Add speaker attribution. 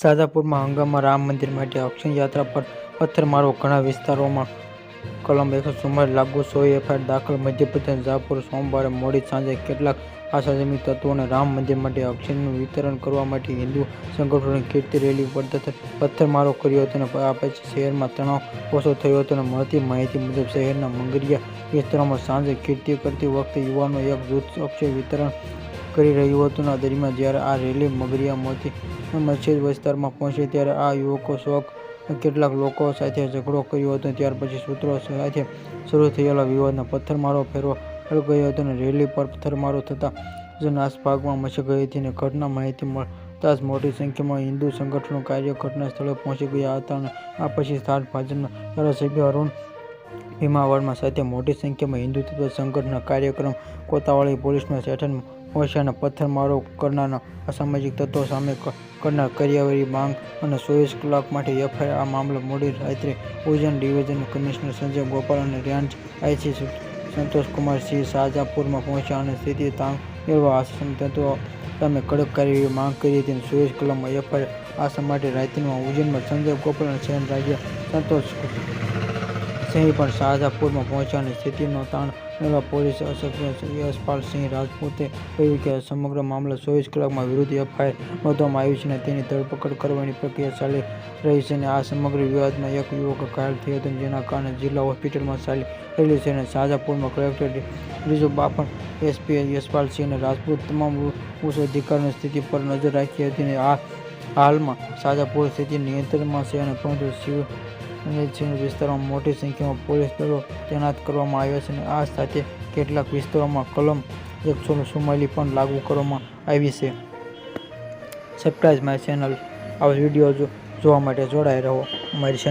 Speaker 1: શાજાપુરમાં હંગામા રામ મંદિર માટે અક્ષય યાત્રા પર પથ્થરમારો ઘણા વિસ્તારોમાં કલમ 144 લાગુ 100 એફઆઈઆર દાખલ મધ્યપ્રદેશ જાપુર સોમવારે મોડી સાંજે કેટલાક આશાજમી તત્વોને રામ મંદિર માટે અક્ષયનું વિતરણ કરવા માટે હિન્દુ સંગઠનોની કીર્તિ રેલી પર પથ્થરમારો કર્યો હતો અને આ પછી શહેરમાં તણાવ ઓછો થયો હતો. મળતી માહિતી મુજબ શહેરના મંગરિયા વિસ્તારોમાં સાંજે કીર્તિ કરતી વખતે યુવાનો એક જૂથ અક્ષય વિતરણ કરી રહ્યું હતું. દરમિયાન જ્યારે આ રેલી મંગરિયા મોતી મસ્જિદ વિસ્તારમાં પહોંચી ત્યારે આ યુવકો શોક કેટલાક લોકો સાથે ઝઘડો કર્યો હતો. ત્યાર પછી સૂત્રો સાથે શરૂ થયેલા વિવાદમાં પથ્થરમારો ફેરવાઈ ગયો હતો અને રેલી પર પથ્થરમારો થતાં જ નાસભાગ મચી ગઈ હતી. ઘટના માહિતી મળતા જ મોટી સંખ્યામાં હિન્દુ સંગઠનો કાર્ય ઘટના સ્થળે પહોંચી ગયા હતા અને આ પછી સ્થાનિક ભાજપના ધારાસભ્ય અરુણ ભીમાવાળા સાથે મોટી સંખ્યામાં હિન્દુત્વ સંગઠનના કાર્યક્રમ કોતાવાળી પોલીસના સ્ટેશન પહોંચ્યા અને પથ્થરમારો કરનારના અસામાજિક તત્વો સામે કરનાર કાર્યવાહીની માંગ અને 24 કલાક માટે એફઆઈઆર. આ મામલે મોડી રાત્રે ઉજ્જૈન ડિવિઝન કમિશનર સંજય ગોપાલ અને રેન્જ આઈસી સંતોષકુમાર સિંહ શાજાપુરમાં પહોંચ્યા અને સ્થિતિ તાંગ મેળવવા આસામી તત્વો સામે કડક કાર્યવાહીની માંગ કરી હતી. 24 કલાકમાં એફઆઈઆર આશા માટે રાત્રિમાં ઉજ્જૈનમાં સંજય ગોપાલ અને સેન રાજ્ય સંતોષ સિંહ પણ શાજાપુરમાં પહોંચ્યા અને સ્થિતિનો તાણ મેળવવા પોલીસ અધિક્ષક યશપાલ સિંહ રાજપૂતે કહ્યું કે સમગ્ર મામલે 24 કલાકમાં વિરુદ્ધ એફઆઈઆર નોંધવામાં આવી છે અને તેની ધરપકડ કરવાની પ્રક્રિયા ચાલી રહી છે. આ સમગ્ર વિવાદમાં એક યુવક ઘાયલ થયો હતો જેના કારણે જિલ્લા હોસ્પિટલમાં ચાલી રહેલી છે અને શાજાપુરમાં કલેક્ટર રીઝુ બાપટ, એસપી યશપાલ સિંહ રાજપૂત તમામ ઉચ્ચ અધિકારીઓની સ્થિતિ પર નજર રાખી હતી. હાલમાં શાજાપુર સ્થિતિ નિયંત્રણમાં છે અને પરંતુ વિસ્તારોમાં મોટી સંખ્યામાં પોલીસ દળો તૈનાત કરવામાં આવ્યા છે અને આ સાથે કેટલાક વિસ્તારોમાં કલમ 144 પણ લાગુ કરવામાં આવી છે. Subscribe my channel. આવા વિડીયો જોવા માટે જોડાઈ રહો અમારી ચેનલ.